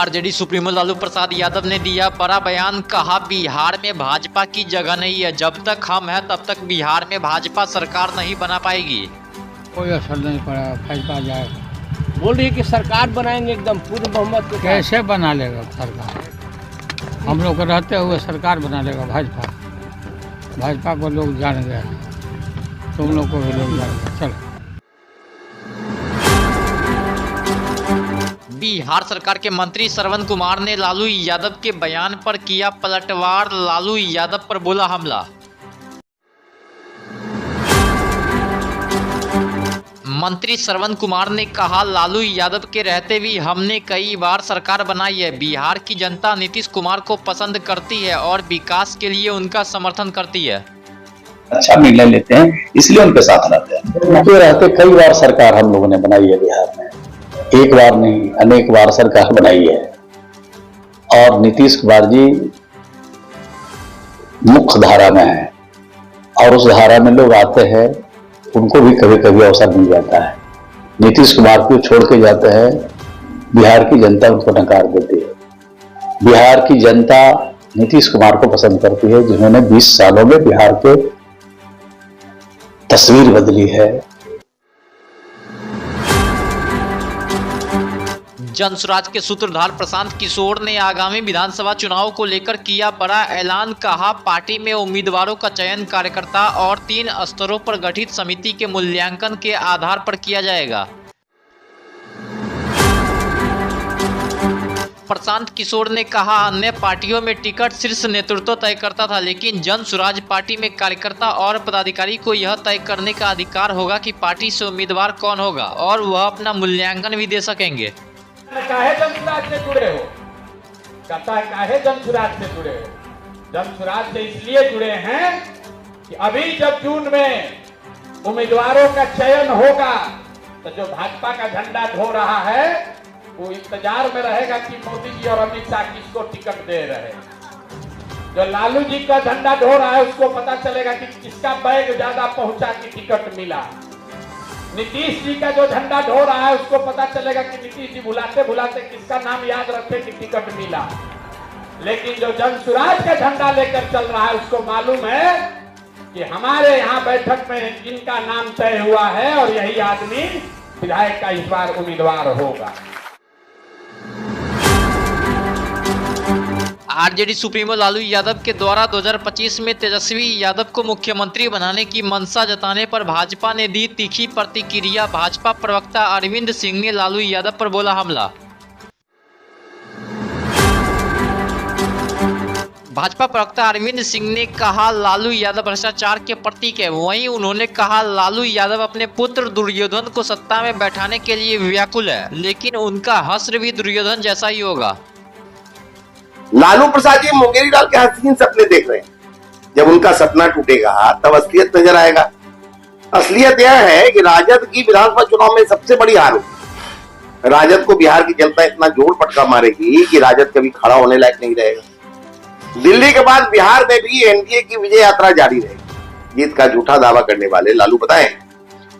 RJD supremo Lalu Prasad Yadav ने दिया बड़ा बयान। कहा बिहार में भाजपा की जगह नहीं है, जब तक हम हैं तब तक बिहार में भाजपा सरकार नहीं बना पाएगी। कोई असर नहीं पड़ा, भाजपा जाएगा। बोल रही है कि सरकार बनाएंगे एकदम पूर्ण बहुमत के। कैसे बना लेगा सरकार? हम लोग को रहते हुए सरकार बना लेगा भाजपा? भाजपा को लोग जान गए, तुम लोग को भी लोग जान गए। चलो, बिहार सरकार के मंत्री श्रवण कुमार ने लालू यादव के बयान पर किया पलटवार। लालू यादव पर बोला हमला। मंत्री श्रवण कुमार ने कहा लालू यादव के रहते भी हमने कई बार सरकार बनाई है। बिहार की जनता नीतीश कुमार को पसंद करती है और विकास के लिए उनका समर्थन करती है। अच्छा निर्णय लेते हैं, इसलिए उनके साथ रहते हैं। उनके रहते कई बार सरकार हम लोगों ने बनाई है बिहार में, एक बार नहीं अनेक बार सरकार बनाई है। और नीतीश कुमार जी मुख्य धारा में है और उस धारा में लोग आते हैं, उनको भी कभी कभी अवसर मिल जाता है। नीतीश कुमार को छोड़ के जाते हैं, बिहार की जनता उनको नकार देती है। बिहार की जनता नीतीश कुमार को पसंद करती है, जिन्होंने 20 सालों में बिहार के तस्वीर बदली है। जनसुराज के सूत्रधार प्रशांत किशोर ने आगामी विधानसभा चुनाव को लेकर किया बड़ा ऐलान। कहा पार्टी में उम्मीदवारों का चयन कार्यकर्ता और 3 स्तरों पर गठित समिति के मूल्यांकन के आधार पर किया जाएगा। प्रशांत किशोर ने कहा अन्य पार्टियों में टिकट शीर्ष नेतृत्व तय करता था, लेकिन जनसुराज पार्टी में कार्यकर्ता और पदाधिकारी को यह तय करने का अधिकार होगा कि पार्टी से उम्मीदवार कौन होगा और वह अपना मूल्यांकन भी दे सकेंगे। काहे जनसुराज से जुड़े हो? कहता है काहे जनसुराज से जुड़े हो? जनसुराज से इसलिए जुड़े हैं कि अभी जब जून में उम्मीदवारों का चयन होगा तो जो भाजपा का झंडा ढो रहा है वो इंतजार में रहेगा कि मोदी जी और अमित शाह किसको टिकट दे रहे। जो लालू जी का झंडा ढो रहा है उसको पता चलेगा कि किसका बैग ज्यादा पहुंचा कि टिकट मिला। नीतीश जी का जो झंडा ढो रहा है उसको पता चलेगा कि नीतीश जी भुलाते भुलाते किसका नाम याद रखे कि टिकट मिला। लेकिन जो जनसुराज का झंडा लेकर चल रहा है उसको मालूम है कि हमारे यहाँ बैठक में जिनका नाम तय हुआ है और यही आदमी विधायक का इस बार उम्मीदवार होगा। आरजेडी सुप्रीमो लालू यादव के द्वारा 2025 में तेजस्वी यादव को मुख्यमंत्री बनाने की मंशा जताने पर भाजपा ने दी तीखी प्रतिक्रिया। भाजपा प्रवक्ता अरविंद सिंह ने लालू यादव पर बोला हमला। भाजपा प्रवक्ता अरविंद सिंह ने कहा लालू यादव भ्रष्टाचार के प्रतीक है। वहीं उन्होंने कहा लालू यादव अपने पुत्र दुर्योधन को सत्ता में बैठाने के लिए व्याकुल है, लेकिन उनका हश्र भी दुर्योधन जैसा ही होगा। लालू प्रसाद जी मुंगेरी डाल के हसीन सपने देख रहे हैं। जब उनका सपना टूटेगा तब असलियत नजर आएगा। असलियत यह है कि राजद की विधानसभा चुनाव में सबसे बड़ी हार होगी। राजद को बिहार की जनता इतना जोर पटका मारेगी कि राजद कभी खड़ा होने लायक नहीं रहेगा। दिल्ली के बाद बिहार में भी एनडीए की विजय यात्रा जारी रहेगी। जीत का झूठा दावा करने वाले लालू बताएं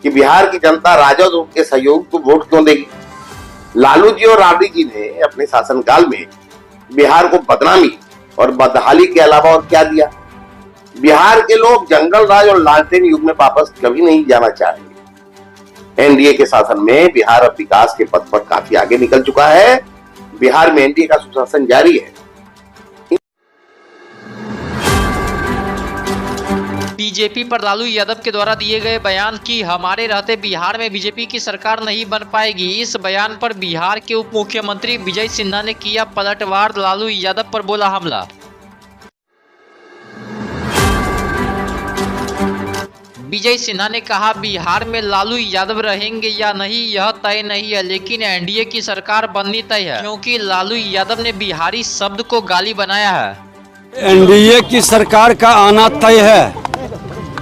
कि बिहार की जनता राजद और उनके सहयोग को वोट क्यों देगी। लालू जी और राबड़ी जी ने अपने शासनकाल में बिहार को बदनामी और बदहाली के अलावा और क्या दिया। बिहार के लोग जंगल राज और लालटेन युग में वापस कभी नहीं जाना चाहेंगे। एनडीए के शासन में बिहार अब विकास के पथ पर काफी आगे निकल चुका है। बिहार में एनडीए का सुशासन जारी है। बीजेपी पर लालू यादव के द्वारा दिए गए बयान की हमारे रहते बिहार में बीजेपी की सरकार नहीं बन पाएगी। इस बयान पर बिहार के उप मुख्यमंत्री विजय सिन्हा ने किया पलटवार। लालू यादव पर बोला हमला। विजय सिन्हा ने कहा बिहार में लालू यादव रहेंगे या नहीं यह तय नहीं है, लेकिन एनडीए की सरकार बननी तय है, क्योंकि लालू यादव ने बिहारी शब्द को गाली बनाया है। एनडीए की सरकार का आना तय है।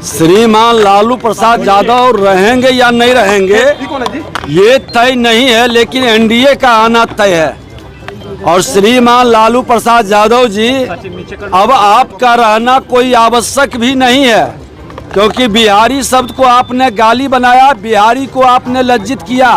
श्रीमान लालू प्रसाद यादव रहेंगे या नहीं रहेंगे ये तय नहीं है, लेकिन एनडीए का आना तय है। और श्रीमान लालू प्रसाद यादव जी अब आपका रहना कोई आवश्यक भी नहीं है, क्योंकि बिहारी शब्द को आपने गाली बनाया, बिहारी को आपने लज्जित किया।